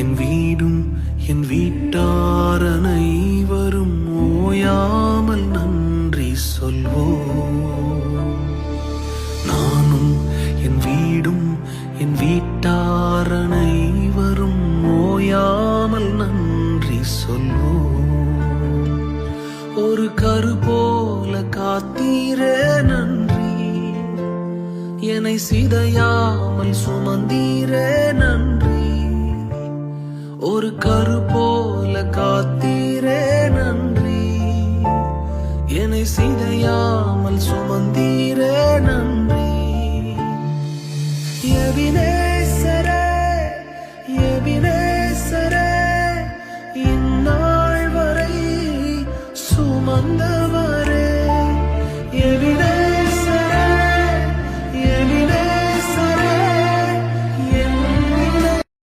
என் வீடும் என் வீட்டார் அனைவரும் ஓயாமல் நன்றி சொல்வோம். நானும் என் வீடும் என் வீட்டார் அனைவரும் ஓயாமல் நன்றி சொல்வோம். ஒரு கரு போல காத்தீரே நன்றி, என்னை சிதையாமல் சுமந்தீரே நன்றி.